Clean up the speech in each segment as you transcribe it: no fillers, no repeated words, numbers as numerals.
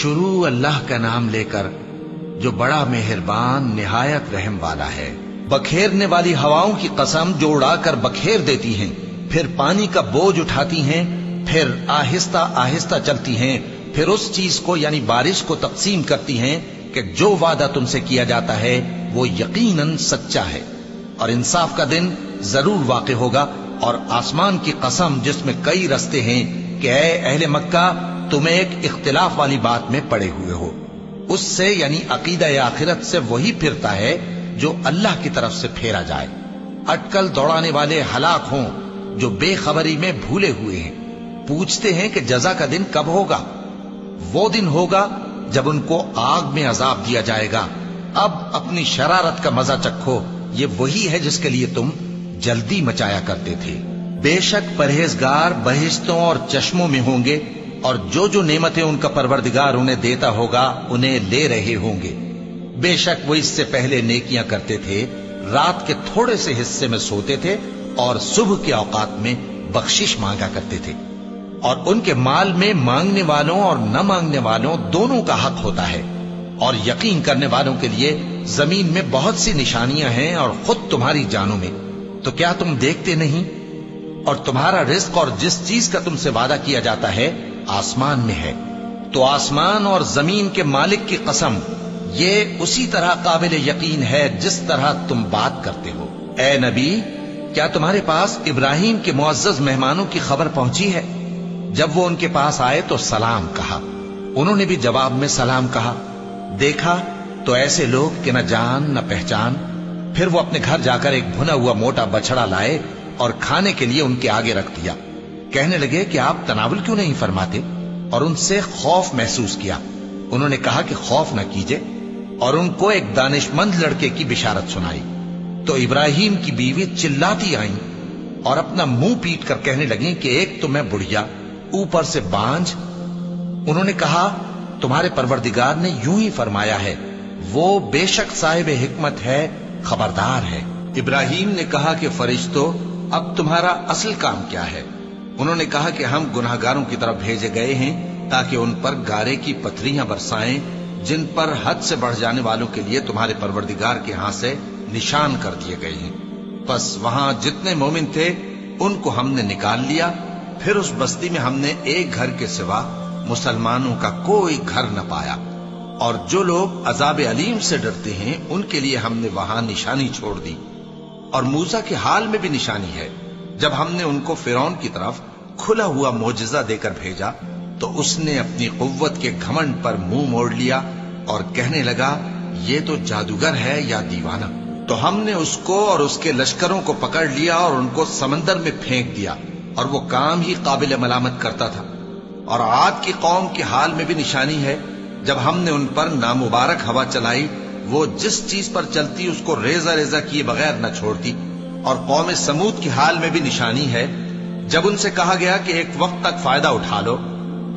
شروع اللہ کا نام لے کر جو بڑا مہربان نہایت رحم والا ہے۔ بکھیرنے والی ہواؤں کی قسم جو اڑا کر بکھیر دیتی ہیں، پھر پانی کا بوجھ اٹھاتی ہیں، پھر آہستہ آہستہ چلتی ہیں، پھر اس چیز کو یعنی بارش کو تقسیم کرتی ہیں کہ جو وعدہ تم سے کیا جاتا ہے وہ یقیناً سچا ہے، اور انصاف کا دن ضرور واقع ہوگا۔ اور آسمان کی قسم جس میں کئی رستے ہیں کہ اے اہل مکہ تم ایک اختلاف والی بات میں پڑے ہوئے ہو، اس سے یعنی عقیدہ آخرت سے وہی پھرتا ہے جو اللہ کی طرف سے پھیرا جائے۔ اٹکل دوڑانے والے ہلاک ہوں جو بے خبری میں بھولے ہوئے ہیں، پوچھتے ہیں کہ جزا کا دن کب ہوگا؟ وہ دن ہوگا جب ان کو آگ میں عذاب دیا جائے گا۔ اب اپنی شرارت کا مزہ چکھو، یہ وہی ہے جس کے لیے تم جلدی مچایا کرتے تھے۔ بے شک پرہیزگار بہشتوں اور چشموں میں ہوں گے، اور جو جو نعمتیں ان کا پروردگار انہیں دیتا ہوگا انہیں لے رہے ہوں گے۔ بے شک وہ اس سے پہلے نیکیاں کرتے تھے، رات کے تھوڑے سے حصے میں سوتے تھے اور صبح کے اوقات میں بخشش مانگا کرتے تھے، اور ان کے مال میں مانگنے والوں اور نہ مانگنے والوں دونوں کا حق ہوتا ہے۔ اور یقین کرنے والوں کے لیے زمین میں بہت سی نشانیاں ہیں اور خود تمہاری جانوں میں، تو کیا تم دیکھتے نہیں؟ اور تمہارا رزق اور جس چیز کا تم سے وعدہ کیا جاتا ہے آسمان میں ہے، تو آسمان اور زمین کے مالک کی قسم یہ اسی طرح قابل یقین ہے جس طرح تم بات کرتے ہو۔ اے نبی، کیا تمہارے پاس ابراہیم کے معزز مہمانوں کی خبر پہنچی ہے؟ جب وہ ان کے پاس آئے تو سلام کہا، انہوں نے بھی جواب میں سلام کہا۔ دیکھا تو ایسے لوگ کہ نہ جان نہ پہچان۔ پھر وہ اپنے گھر جا کر ایک بھنا ہوا موٹا بچڑا لائے اور کھانے کے لیے ان کے آگے رکھ دیا۔ کہنے لگے کہ آپ تناول کیوں نہیں فرماتے؟ اور ان سے خوف محسوس کیا۔ انہوں نے کہا کہ خوف نہ کیجے، اور ان کو ایک دانش مند لڑکے کی بشارت سنائی۔ تو ابراہیم کی بیوی چلاتی آئیں اور اپنا منہ پیٹ کر کہنے لگیں کہ ایک تو میں بڑھیا، اوپر سے بانجھ۔ انہوں نے کہا تمہارے پروردگار نے یوں ہی فرمایا ہے، وہ بے شک صاحب حکمت ہے، خبردار ہے۔ ابراہیم نے کہا کہ فرشتوں، اب تمہارا اصل کام کیا ہے؟ انہوں نے کہا کہ ہم گناہگاروں کی طرف بھیجے گئے ہیں تاکہ ان پر گارے کی پتھریاں برسائیں جن پر حد سے بڑھ جانے والوں کے لیے تمہارے پروردگار کے ہاں سے نشان کر دیے گئے ہیں۔ پس وہاں جتنے مومن تھے ان کو ہم نے نکال لیا، پھر اس بستی میں ہم نے ایک گھر کے سوا مسلمانوں کا کوئی گھر نہ پایا، اور جو لوگ عذاب علیم سے ڈرتے ہیں ان کے لیے ہم نے وہاں نشانی چھوڑ دی۔ اور موسیٰ کے حال میں بھی نشانی ہے، جب ہم نے ان کو فرعون کی طرف کھلا ہوا معجزہ دے کر بھیجا تو اس نے اپنی قوت کے گھمنڈ پر منہ موڑ لیا اور کہنے لگا یہ تو جادوگر ہے یا دیوانہ۔ تو ہم نے اس کو اور اس کے لشکروں کو پکڑ لیا اور ان کو سمندر میں پھینک دیا، اور وہ کام ہی قابل ملامت کرتا تھا۔ اور عاد کی قوم کے حال میں بھی نشانی ہے، جب ہم نے ان پر نامبارک ہوا چلائی، وہ جس چیز پر چلتی اس کو ریزہ ریزہ کیے بغیر نہ چھوڑتی۔ اور قوم سمود کی حال میں بھی نشانی ہے، جب ان سے کہا گیا کہ ایک وقت تک فائدہ اٹھا لو،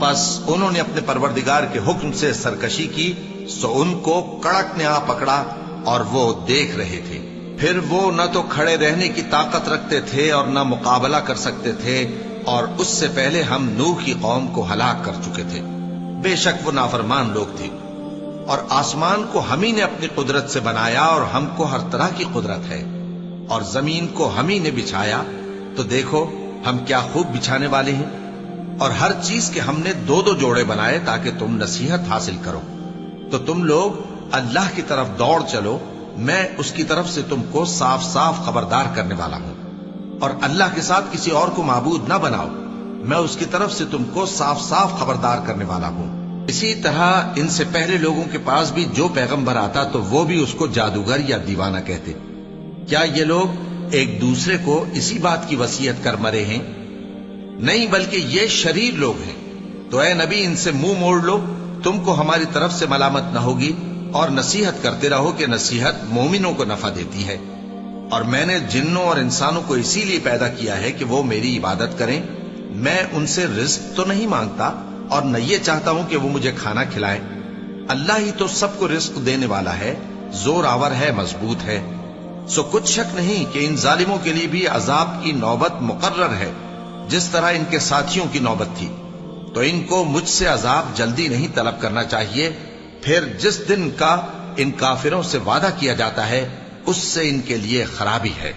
پس انہوں نے اپنے پروردگار کے حکم سے سرکشی کی، سو ان کو کڑک نے آ پکڑا اور وہ دیکھ رہے تھے۔ پھر وہ نہ تو کھڑے رہنے کی طاقت رکھتے تھے اور نہ مقابلہ کر سکتے تھے، اور اس سے پہلے ہم نوح کی قوم کو ہلاک کر چکے تھے۔ بے شک وہ نافرمان لوگ تھے۔ اور آسمان کو ہم ہی نے اپنی قدرت سے بنایا، اور ہم کو ہر طرح کی قدرت ہے، اور زمین کو ہم ہی نے بچھایا، تو دیکھو ہم کیا خوب بچھانے والے ہیں۔ اور ہر چیز کے ہم نے دو دو جوڑے بنائے تاکہ تم نصیحت حاصل کرو۔ تو تم لوگ اللہ کی طرف دوڑ چلو، میں اس کی طرف سے تم کو صاف صاف خبردار کرنے والا ہوں۔ اور اللہ کے ساتھ کسی اور کو معبود نہ بناؤ، میں اس کی طرف سے تم کو صاف صاف خبردار کرنے والا ہوں۔ اسی طرح ان سے پہلے لوگوں کے پاس بھی جو پیغمبر آتا تو وہ بھی اس کو جادوگر یا دیوانہ کہتے۔ کیا یہ لوگ ایک دوسرے کو اسی بات کی وصیت کر مرے ہیں؟ نہیں، بلکہ یہ شریر لوگ ہیں۔ تو اے نبی ان سے منہ موڑ لو، تم کو ہماری طرف سے ملامت نہ ہوگی، اور نصیحت کرتے رہو کہ نصیحت مومنوں کو نفع دیتی ہے۔ اور میں نے جنوں اور انسانوں کو اسی لیے پیدا کیا ہے کہ وہ میری عبادت کریں۔ میں ان سے رزق تو نہیں مانگتا، اور نہ یہ چاہتا ہوں کہ وہ مجھے کھانا کھلائیں۔ اللہ ہی تو سب کو رزق دینے والا ہے، زور آور ہے، مضبوط ہے۔ سو کچھ شک نہیں کہ ان ظالموں کے لیے بھی عذاب کی نوبت مقرر ہے، جس طرح ان کے ساتھیوں کی نوبت تھی۔ تو ان کو مجھ سے عذاب جلدی نہیں طلب کرنا چاہیے، پھر جس دن کا ان کافروں سے وعدہ کیا جاتا ہے اس سے ان کے لیے خرابی ہے۔